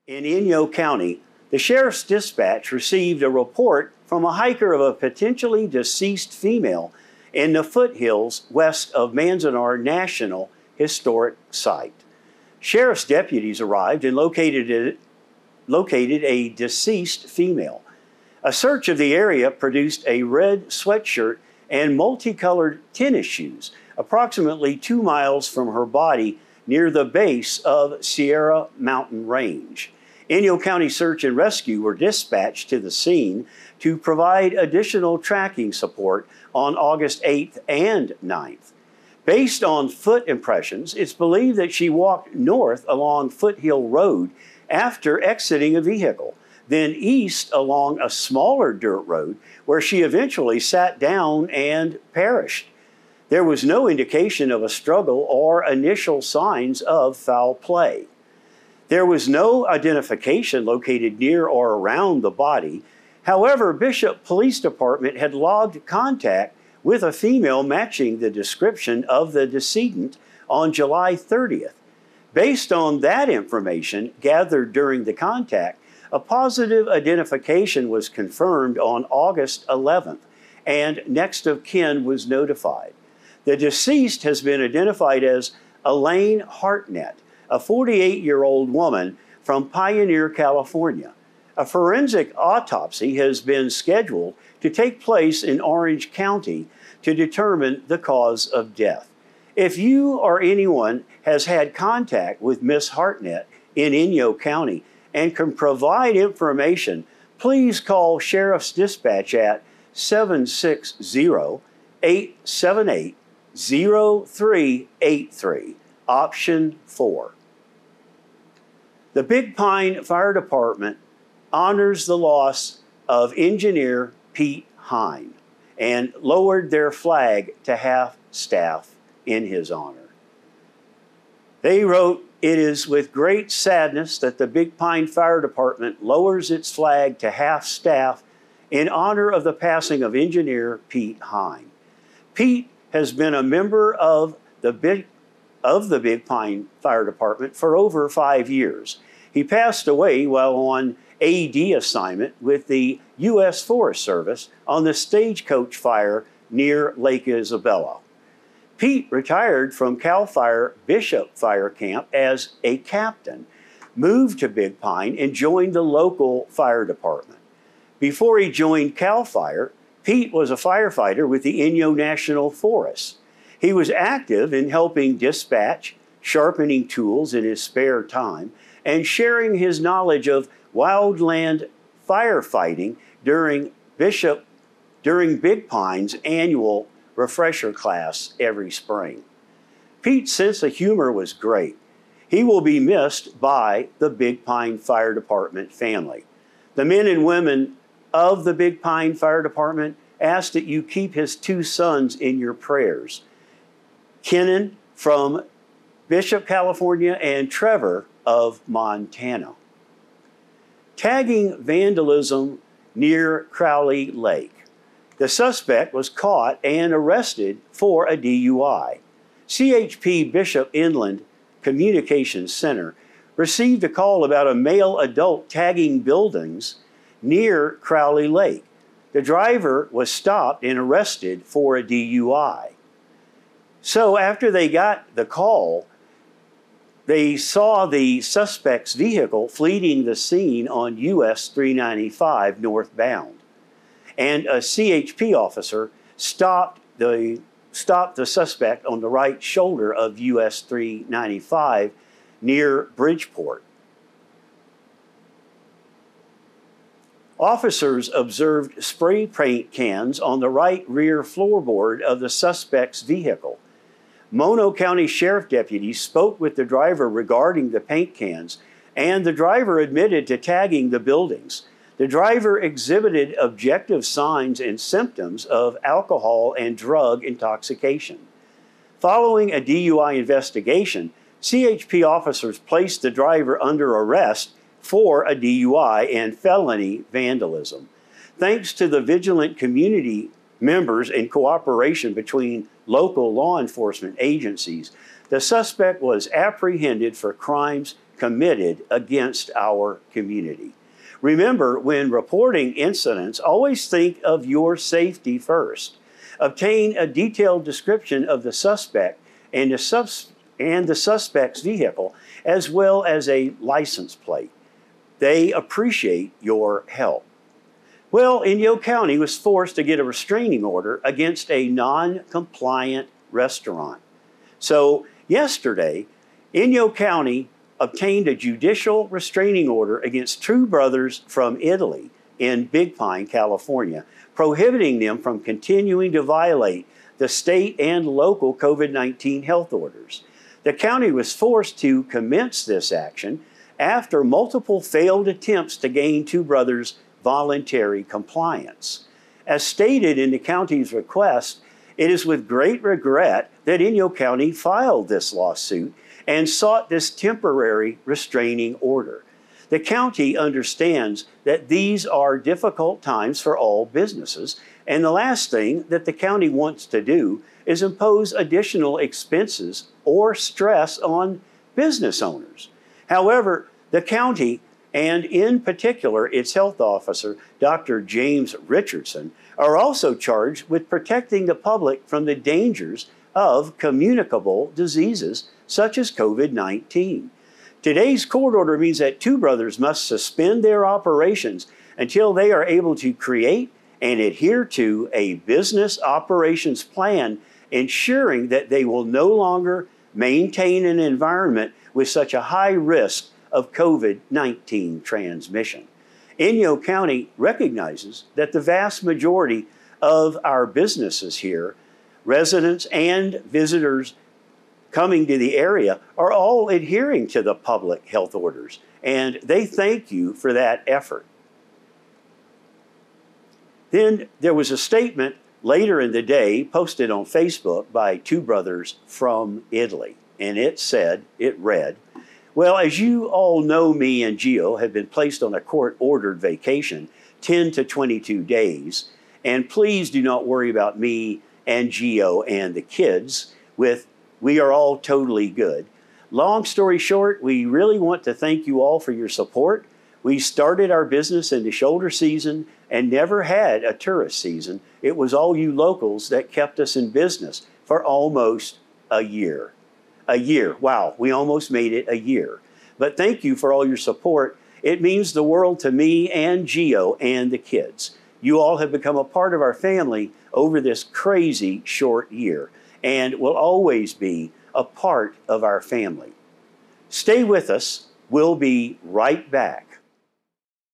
In Inyo County, the Sheriff's Dispatch received a report from a hiker of a potentially deceased female in the foothills west of Manzanar National Historic Site. Sheriff's deputies arrived and located a deceased female. A search of the area produced a red sweatshirt and multicolored tennis shoes approximately 2 miles from her body near the base of Sierra Mountain Range. Inyo County Search and Rescue were dispatched to the scene to provide additional tracking support on August 8th and 9th. Based on foot impressions, it's believed that she walked north along Foothill Road after exiting a vehicle, then east along a smaller dirt road where she eventually sat down and perished. There was no indication of a struggle or initial signs of foul play. There was no identification located near or around the body. However, Bishop Police Department had logged contact with a female matching the description of the decedent on July 30th. Based on that information gathered during the contact, a positive identification was confirmed on August 11th, and next of kin was notified. The deceased has been identified as Elaine Hartnett, a 48-year-old woman from Pioneer, California. A forensic autopsy has been scheduled to take place in Orange County to determine the cause of death. If you or anyone has had contact with Miss Hartnett in Inyo County and can provide information, please call Sheriff's Dispatch at 760-878-0383, option 4. The Big Pine Fire Department honors the loss of engineer Pete Hine and lowered their flag to half-staff in his honor. They wrote, "It is with great sadness that the Big Pine Fire Department lowers its flag to half-staff in honor of the passing of engineer Pete Hine. Pete has been a member of the Big Pine Fire Department for over 5 years. He passed away while on AD assignment with the U.S. Forest Service on the Stagecoach Fire near Lake Isabella. Pete retired from CAL FIRE Bishop Fire Camp as a captain, moved to Big Pine, and joined the local fire department. Before he joined CAL FIRE, Pete was a firefighter with the Inyo National Forest. He was active in helping dispatch, sharpening tools in his spare time, and sharing his knowledge of wildland firefighting during Big Pine's annual refresher class every spring. Pete's sense of humor was great. He will be missed by the Big Pine Fire Department family. The men and women of the Big Pine Fire Department ask that you keep his 2 sons in your prayers, Kenan from Bishop, California, and Trevor of Montana. Tagging vandalism near Crowley Lake. The suspect was caught and arrested for a DUI. CHP Bishop Inland Communications Center received a call about a male adult tagging buildings near Crowley Lake. The driver was stopped and arrested for a DUI. So after they got the call, they saw the suspect's vehicle fleeing the scene on US 395 northbound. And a CHP officer stopped the suspect on the right shoulder of US 395 near Bridgeport. Officers observed spray paint cans on the right rear floorboard of the suspect's vehicle. Mono County Sheriff deputies spoke with the driver regarding the paint cans, and the driver admitted to tagging the buildings. The driver exhibited objective signs and symptoms of alcohol and drug intoxication. Following a DUI investigation, CHP officers placed the driver under arrest for a DUI and felony vandalism. Thanks to the vigilant community members and cooperation between local law enforcement agencies, the suspect was apprehended for crimes committed against our community. Remember, when reporting incidents, always think of your safety first. Obtain a detailed description of the suspect and the suspect's vehicle, as well as a license plate. They appreciate your help. Well, Inyo County was forced to get a restraining order against a non-compliant restaurant. So yesterday, Inyo County obtained a judicial restraining order against two brothers from Italy in Big Pine, California, prohibiting them from continuing to violate the state and local COVID-19 health orders. The county was forced to commence this action after multiple failed attempts to gain two brothers' voluntary compliance. As stated in the county's request, it is with great regret that Inyo County filed this lawsuit and sought this temporary restraining order. The county understands that these are difficult times for all businesses, and the last thing that the county wants to do is impose additional expenses or stress on business owners. However, the county, and in particular its health officer, Dr. James Richardson, are also charged with protecting the public from the dangers of communicable diseases such as COVID-19. Today's court order means that two brothers must suspend their operations until they are able to create and adhere to a business operations plan, ensuring that they will no longer maintain an environment with such a high risk of COVID-19 transmission. Inyo County recognizes that the vast majority of our businesses here, residents and visitors coming to the area, are all adhering to the public health orders, and they thank you for that effort. Then there was a statement later in the day posted on Facebook by two brothers from Italy, and it read, well, as you all know, me and Gio have been placed on a court-ordered vacation, 10 to 22 days, and please do not worry about me and Gio and the kids. We are all totally good. Long story short, we really want to thank you all for your support. We started our business in the shoulder season and never had a tourist season. It was all you locals that kept us in business for almost a year. A year. Wow, we almost made it a year. But thank you for all your support. It means the world to me and Gio and the kids. You all have become a part of our family over this crazy short year and will always be a part of our family. Stay with us. We'll be right back.